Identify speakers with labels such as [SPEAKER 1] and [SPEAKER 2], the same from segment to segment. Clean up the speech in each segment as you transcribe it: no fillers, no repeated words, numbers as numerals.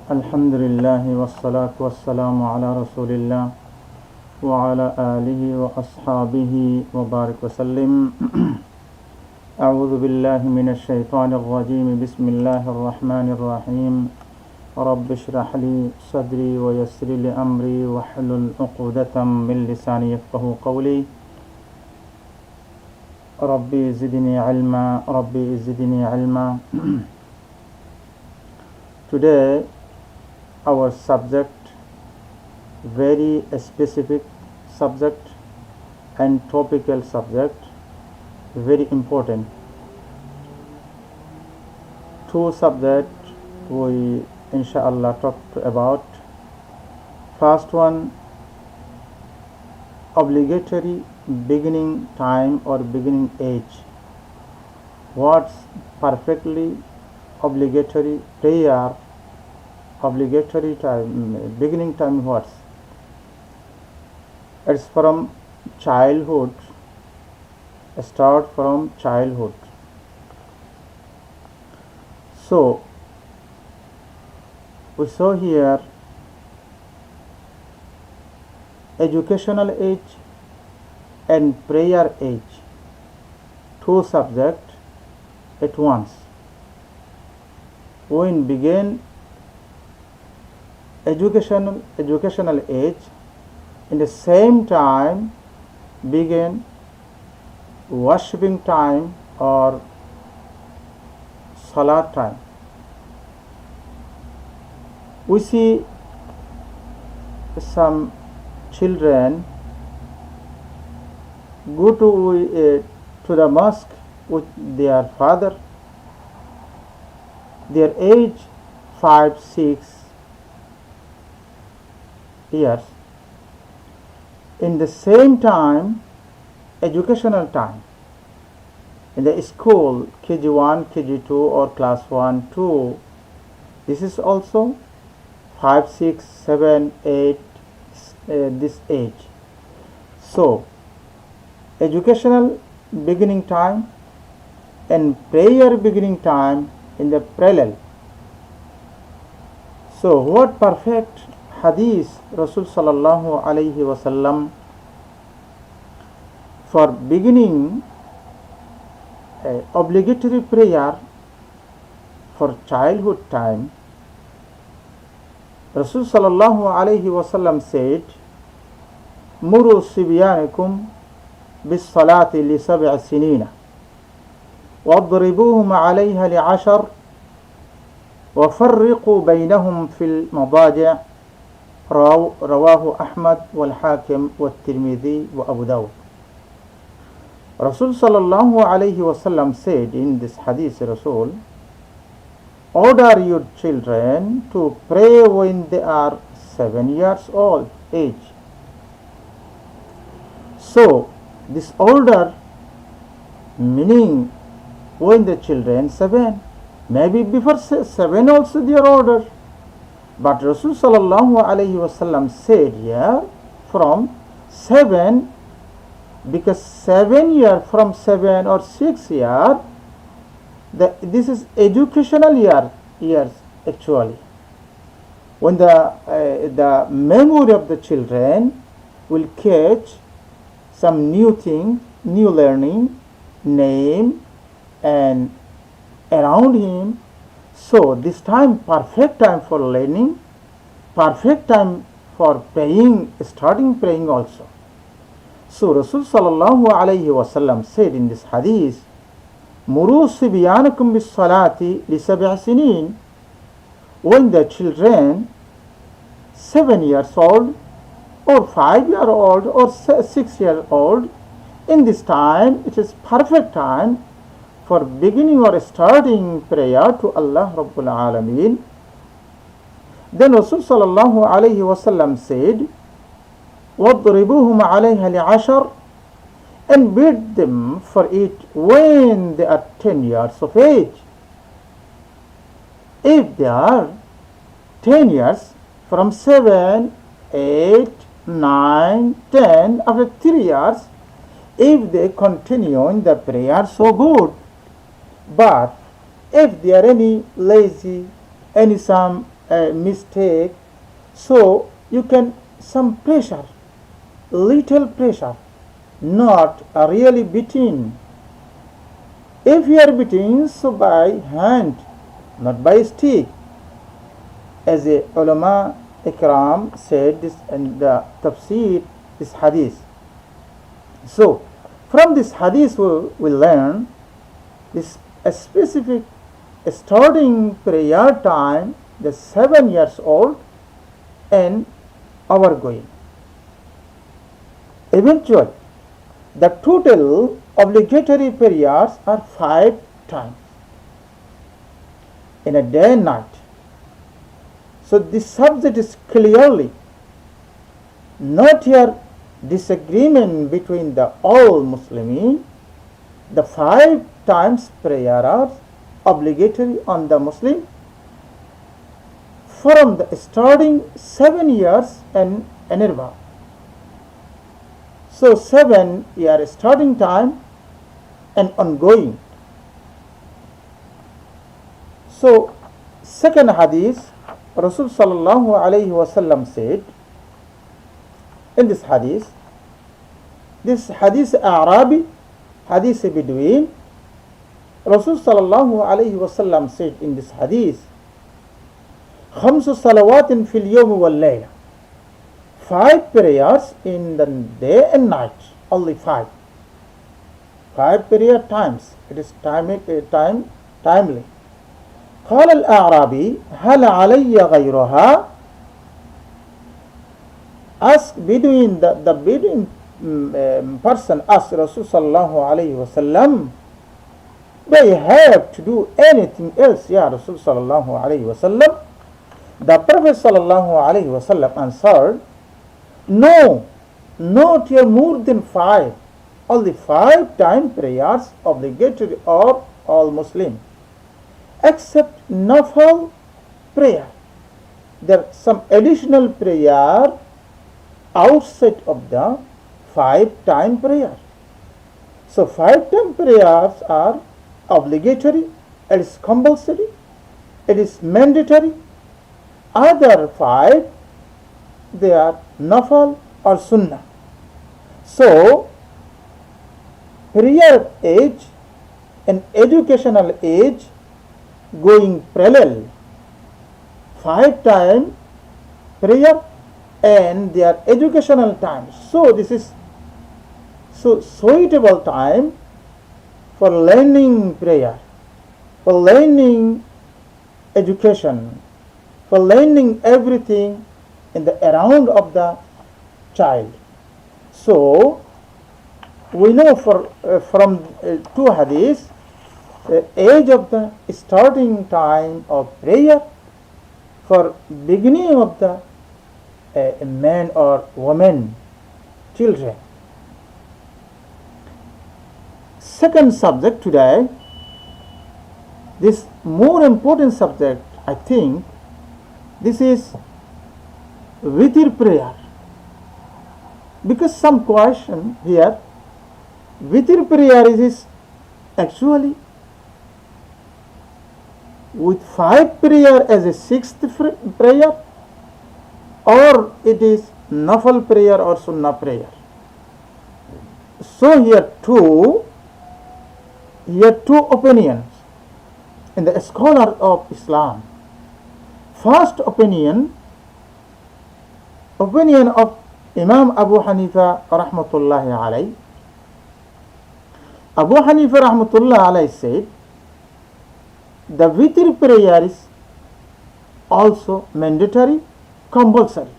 [SPEAKER 1] Alhamdulillah wassalatu wassalamu ala rasulillah wa ala alihi wa ashabihi wa barik wa sallim. A'udhu billahi minash shaitanir rajim. Bismillahir rahmanir rahim. Rabbi shrah li sadri wa yassir li amri wa hlul 'uqdatam min lisani yafqahu qawli. Rabbi zidni ilma, Rabbi zidni ilma. Today our subject, very specific subject and topical subject, very important. Two subjects we inshallah talked about. First one, obligatory beginning time or beginning age. What's perfectly obligatory prayer, obligatory time, beginning time what's? It's from childhood, start from childhood. So we saw here educational age and prayer age, two subjects at once. When begin educational age, in the same time begin worshipping time or salat time. We see some children go to the mosque with their father. Their age 5-6 years. In the same time, educational time, in the school KG1, KG2 or class 1, 2, this is also 5, 6, 7, 8, this age. So educational beginning time and prayer beginning time in the parallel. So what perfect hadith Rasul sallallahu alayhi wasallam for beginning obligatory prayer for childhood time. Rasul sallallahu alayhi wasallam said, Muru sibyanakum bis salati li 7 sinina واضربوهم عليها ل10 وفرقوا بينهم في المضاجع. رواه أحمد والحاكم والترمذي وأبو داود. Rasul sallallahu alayhi wasallam said in this hadith, Rasul, order your children to pray when they are 7 years old age. So this order meaning when the children 7, maybe before 7 also they are ordered. But Rasul sallallahu alayhi wasallam said here from 7, because 7 year from 7 or 6 year, this is educational years actually. When the memory of the children will catch some new thing, new learning, name and around him. So this time perfect time for learning, perfect time for praying, starting praying also. So Rasul sallallahu alayhi wasallam said in this hadith, Muru sibyanakum bis salati li 7 sinin. When the children 7 years old or 5 year old or 6 year old, in this time it is perfect time for beginning or starting prayer to Allah Rabbul Alameen. Then Rasul sallallahu alayhi wasallam said, وَاضْرِبُوهُمْ عَلَيْهَا ل10 and beat them for it when they are 10 years of age. If they are 10 years, from 7, 8, 9, 10, after 3 years, if they continue in the prayer, so good. But if there are any lazy, any some mistake, so you can some pressure, little pressure, not really beating. If you are beating, so by hand, not by stick, as a ulama ikram said this in the tafsir, this hadith. So from this hadith we learn this a specific starting prayer time, the 7 years old and overgoing. Eventually, the total obligatory prayers are 5 times in a day and night. So this subject is clearly not here disagreement between the all Muslimin. The 5 times prayer are obligatory on the Muslim from the starting 7 years and above. So 7 year starting time and ongoing. So second hadith, Rasul sallallahu alayhi wasallam said in this hadith Arabi, hadith Bedouin, Rasul sallallahu alayhi wasallam said in this hadith, خمس صلوات في اليوم والليلة, 5 prayers in the day and night, only 5 prayer times, it is timely. قال الأعرابي هل علي غيرها, ask Bedouin, the Bedouin person asked Rasul sallallahu alayhi wasallam, they have to do anything else, Ya Rasul sallallahu alayhi wasallam? The Prophet sallallahu alayhi wasallam answered, no, not here more than 5, only 5 time prayers obligatory of all Muslims, except nafal prayer. There are some additional prayer outside of the 5 time prayer. So 5 time prayers are obligatory, it is compulsory, it is mandatory. Other 5, they are nafal or sunnah. So prayer age and educational age going parallel, 5 time prayer and their educational time. So this is so suitable time for learning prayer, for learning education, for learning everything in the around of the child. So we know from 2 hadiths, the age of the starting time of prayer for beginning of the man or woman, children. Second subject today, this more important subject, I think, this is WITR prayer. Because some question here, WITR prayer is actually with 5 prayer as a 6th prayer, or it is nafal prayer or sunnah prayer. So here two opinions in the scholar of Islam. First opinion of Imam Abu Hanifa rahmatullahi alayhi. Abu Hanifa rahmatullahi alayhi said the WITR prayer is also mandatory, compulsory.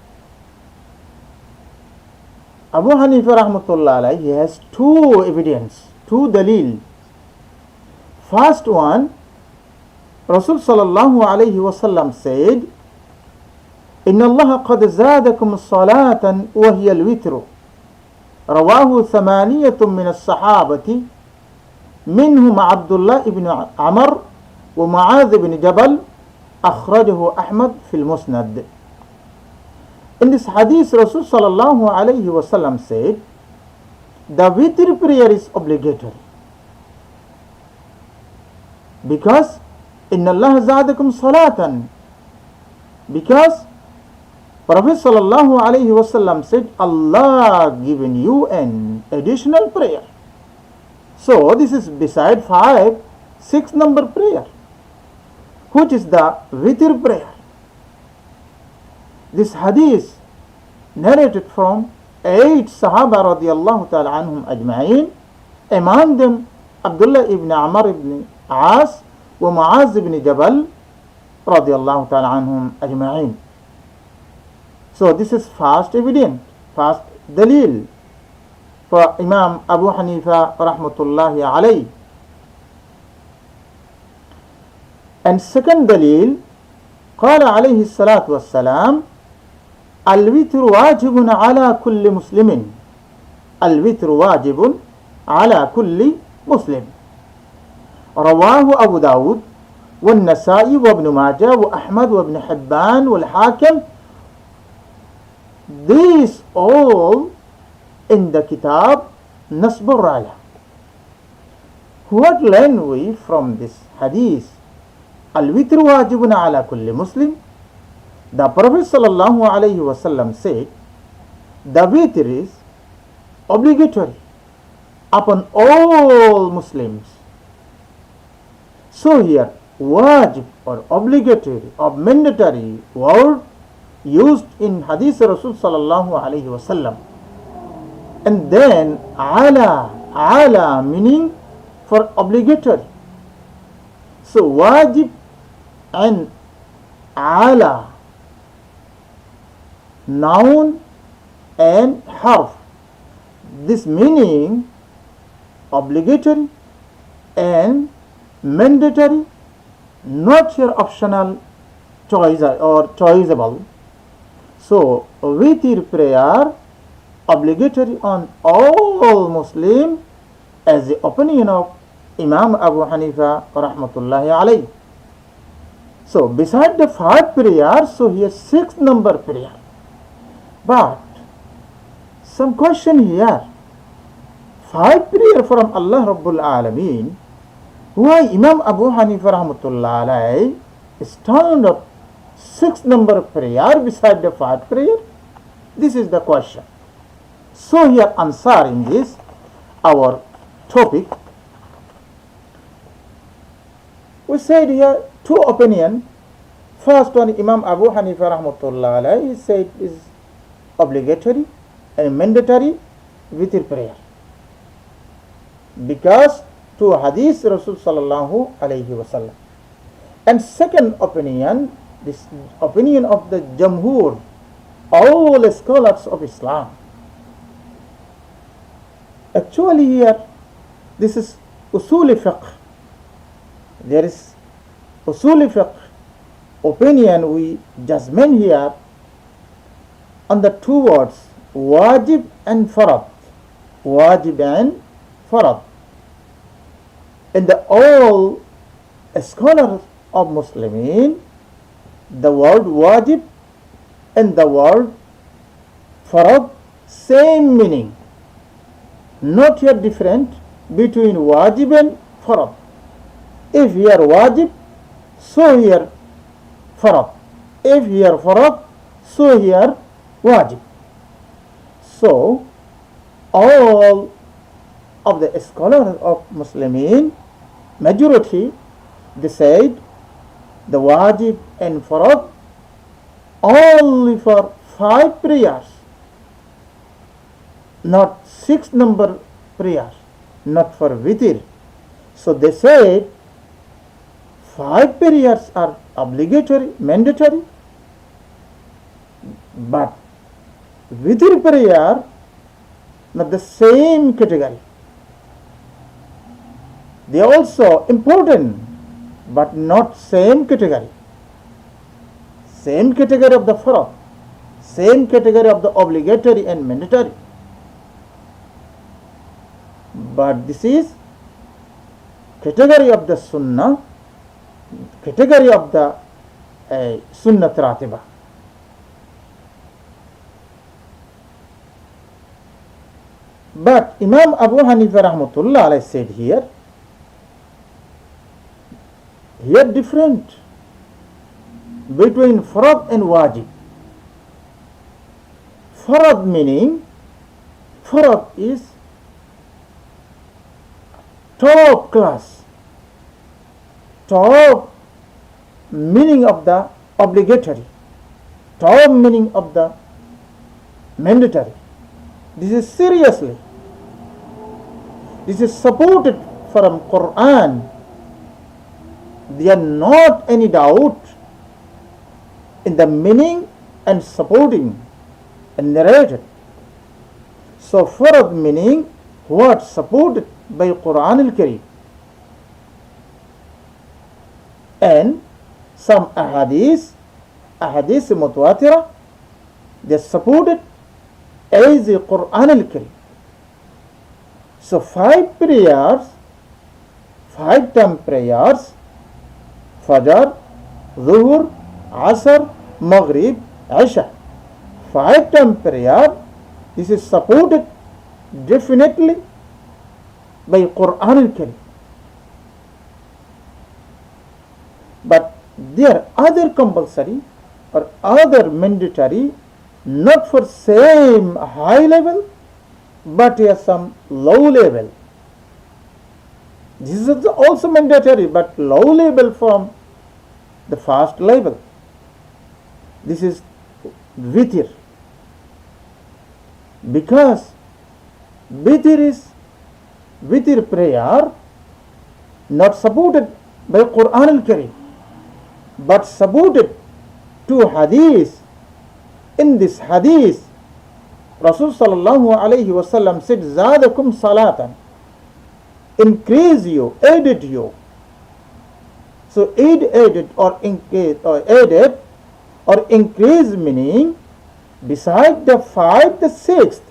[SPEAKER 1] Abu Hanifa rahmatullahi alayhi, he has 2 evidence, 2 dalil. First one, Rasul sallallahu alayhi wasallam said, إن الله قد زادكم الصلاة وهي الوتر, رواه 8 من الصحابة منهم عبد الله بن عمر ومعاذ بن جبل, أخرجه أحمد في المسند. In this hadith, Rasul sallallahu alayhi wasallam said, the WITR prayer is obligatory because Inna Allah zadakum salatan. Because Prophet sallallahu alaihi wasallam said, Allah given you an additional prayer. So this is beside 5, 6 number prayer, which is the WITR prayer. This hadith narrated from 8 Sahaba radiyallahu ta'ala anhum ajma'in, among them Abdullah ibn Amr ibn As wa Muaz ibn Jabal radiyallahu ta'ala anhum ajma'in. So this is fast evident, fast dalil for Imam Abu Hanifa rahmatullahi alayhi. And second dalil, قال عليه الصلاة والسلام الوتر واجب على كل مسلم. الوتر واجب على كل مسلم. رواه أبو داود والنسائي وابن ماجه وأحمد وابن حبان والحاكم. These all in the kitab Nasb al-Raya. What learn we from this hadith? Al-Witr wajibun ala kulli Muslim. The Prophet sallallahu alayhi wasallam said, the witr is obligatory upon all Muslims. So here, wajib or obligatory or mandatory word used in hadith Rasul sallallahu alayhi wasallam. And then ala meaning for obligatory. So wajib and ala, noun and harf, this meaning obligatory and mandatory, not your optional choice or choiceable. So WITR prayer obligatory on all Muslims as the opinion of Imam Abu Hanifa rahmatullahi alayhi. So beside the 5 prayers, so here 6 number prayer. But some question here, 5 prayer from Allah Rabbul Alameen, why Imam Abu Hanifa rahmatullahi alayhi stand up 6 number prayer beside the 5 prayer? This is the question. So here answering this, our topic, we said here 2 opinion. First one, Imam Abu Hanifa rahmatullahi alayhi, he said is obligatory and mandatory WITR prayer, because to hadith Rasul sallallahu alayhi wasallam. And second opinion, this opinion of the Jamhur, all scholars of Islam. Actually here, this is usul fiqh. There is usul fiqh opinion, we judgment here on the 2 words, wajib and farad. Wajib and farad. In the all scholars of Muslimin, the word wajib and the word farad same meaning, not yet different between wajib and farad. If here wajib, so here farad. If here farad, so here wajib. So all of the scholars of Muslimin, majority, they said the wajib and farad only for 5 prayers, not 6 number prayers, not for WITR. So they said 5 prayers are obligatory, mandatory, but WITR prayer not the same category. They are also important, but not same category. Same category of the farad, same category of the obligatory and mandatory. But this is category of the sunnah, category of the sunnat ratiba. But Imam Abu Hanifa rahmatullah alayhi said here, Here different between farad and wajib. Farad meaning, farad is top class, top meaning of the obligatory, top meaning of the mandatory. This is seriously. This is supported from Quran. There are not any doubt in the meaning and supporting and narrated. So farad meaning what supported by Quran al-Kareem. And some ahadith mutawatira, they supported as the Quran al-Kareem. So 5 prayers, 5 term prayers, Fajr, Zuhur, Asr, Maghrib, Isha. 5 term prayer, this is supported definitely by Quran al-Kareem. But there are other compulsory or other mandatory, not for same high level, but here some low level. This is also mandatory, but low level from the fast level. This is WITR. Because WITR prayer not supported by Quran al-Kareem, but supported to hadith. In this hadith, Rasul sallallahu alayhi wasallam said, Zadakum salatan, increase you, aided you. So aided or aided or increase meaning beside the 5, the 6th,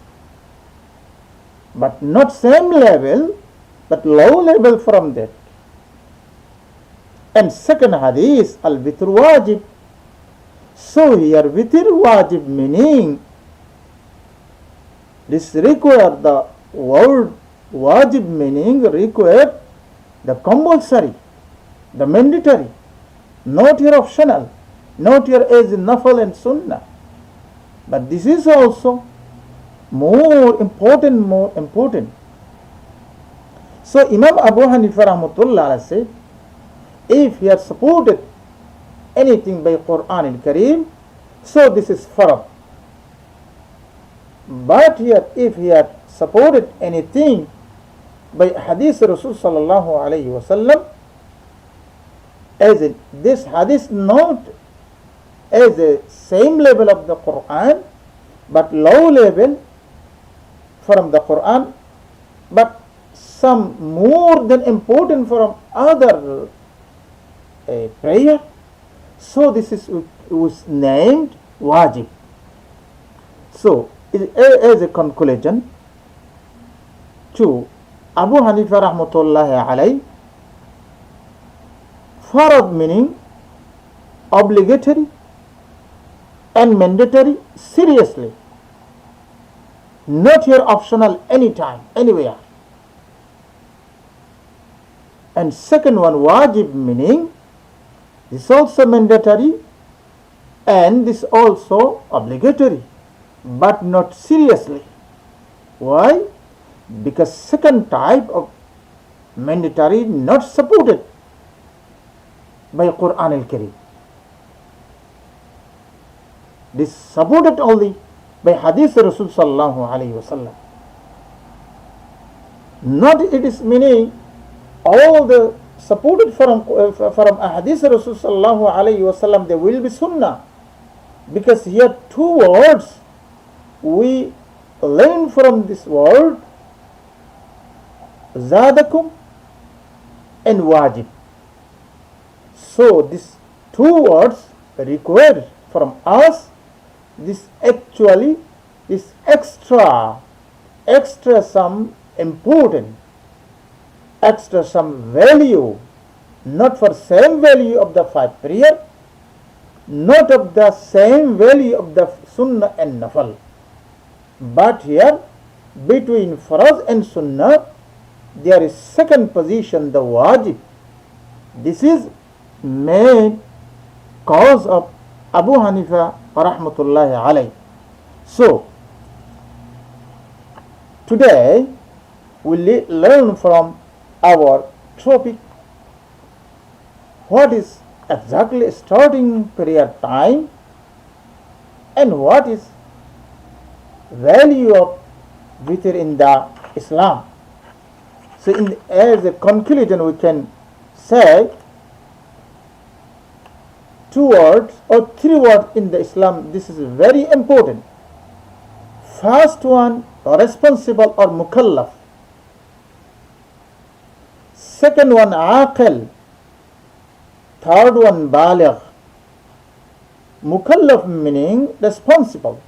[SPEAKER 1] but not same level, but low level from that. And second hadith, al-witr wajib. So here witr wajib meaning, this require the word wajib meaning require the compulsory, the mandatory, not your optional, not your as in nafal and sunnah. But this is also more important. So Imam Abu Hanifa rahmatullah said, if he has supported anything by Quran al-Kareem, so this is farad. But here, if he had supported anything by hadith Rasul sallallahu alayhi wasallam, as in this hadith not as a same level of the Quran, but low level from the Quran, but some more than important from other prayer. So this is was named wajib. So as a conclusion to Abu Hanifa rahmatullahi alayhi, farad meaning obligatory and mandatory seriously, not your optional anytime, anywhere. And second one, wajib meaning this also mandatory and this also obligatory, but not seriously. Why? Because second type of mandatory not supported by Quran al-Kareem. This supported only by hadith Rasul sallallahu alayhi wasallam. Not it is meaning all the supported from hadith Rasul sallallahu alayhi wasallam, there will be sunnah. Because here 2 words we learn from this word, Zadakum and wajib. So these 2 words required from us this actually this extra some important, extra some value, not for same value of the 5 prayer, not of the same value of the sunnah and nafal, but here between farad and sunnah there is second position, the wajib. This is main cause of Abu Hanifa rahmatullahi alayh. So, today we learn from our topic what is exactly starting prayer time and what is value of WITR in the Islam. So as a conclusion we can say 2 words or 3 words in the Islam. This is very important. First one, responsible or mukallaf. Second one, aqil. Third one, baligh. Mukallaf meaning responsible.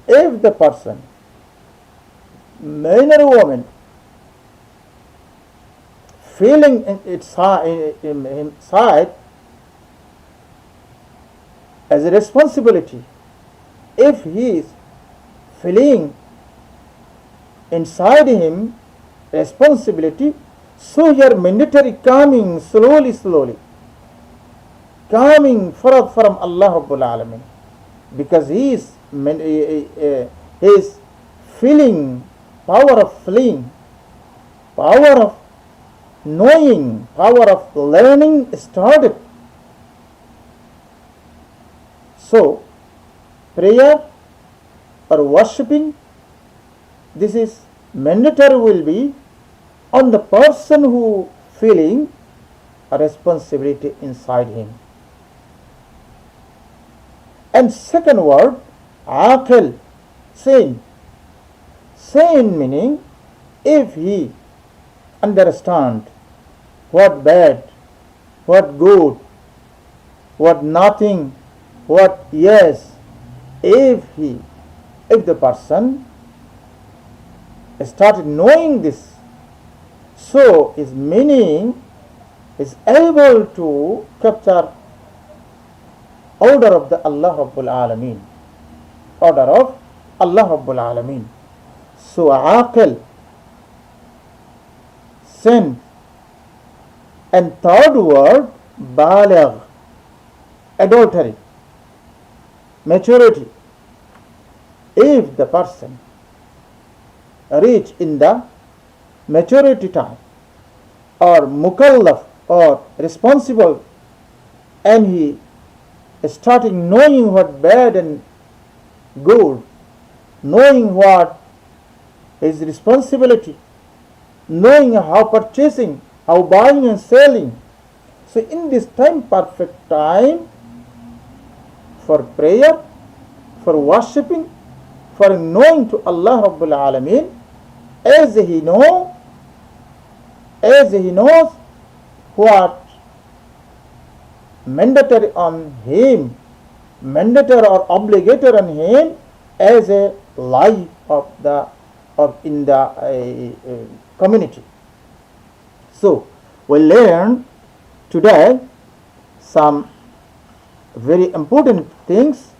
[SPEAKER 1] If the person, man or woman, feeling inside as a responsibility, if he is feeling inside him responsibility, so here mandatory coming slowly coming forth from Allah Rabbul Alamin, because he is feeling, power of feeling, power of knowing, power of learning started. So prayer or worshipping, this is mandatory will be on the person who feeling a responsibility inside him. And second word, aqil, sane. Sane meaning if he understand what bad, what good, what nothing, what yes, if the person started knowing this, so his meaning is able to capture order of the Allah Rabbul Alameen, order of Allah Rabbul Alameen. So aqil, sin, and third word, baligh, adultery, maturity. If the person reach in the maturity time or mukallaf or responsible, and he starting knowing what bad and good, knowing what is responsibility, knowing how purchasing, how buying and selling. So in this time, perfect time for prayer, for worshipping, for knowing to Allah Rabbul Alameen, as he knows what mandatory on him, mandatory or obligatory on him as a life in the community. So we learn today some very important things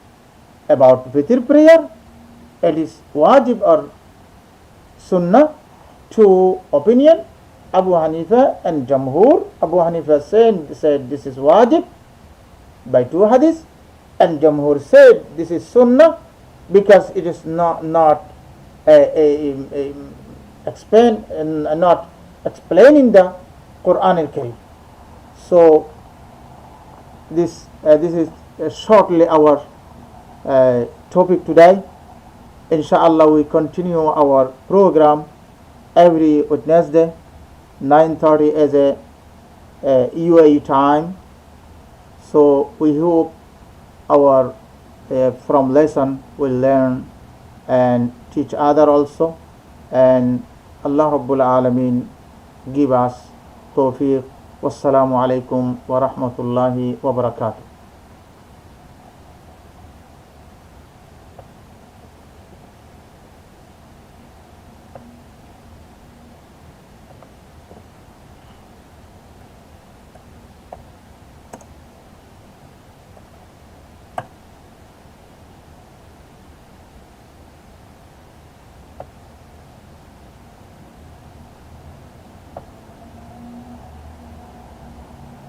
[SPEAKER 1] about WITR prayer. It is wajib or sunnah, 2 opinion, Abu Hanifa and Jamhur. Abu Hanifa said this is wajib by 2 hadiths, and Jamhur said this is sunnah because it is not explaining the Quran al-Karim. So this is shortly our topic today. Inshallah, we continue our program every Wednesday, 9:30 as a UAE time. So we hope our from lesson will learn and teach other also, and Allah Rabbul Alameen give us tawfiq. Wassalamu alaikum wa rahmatullahi wa barakatuh.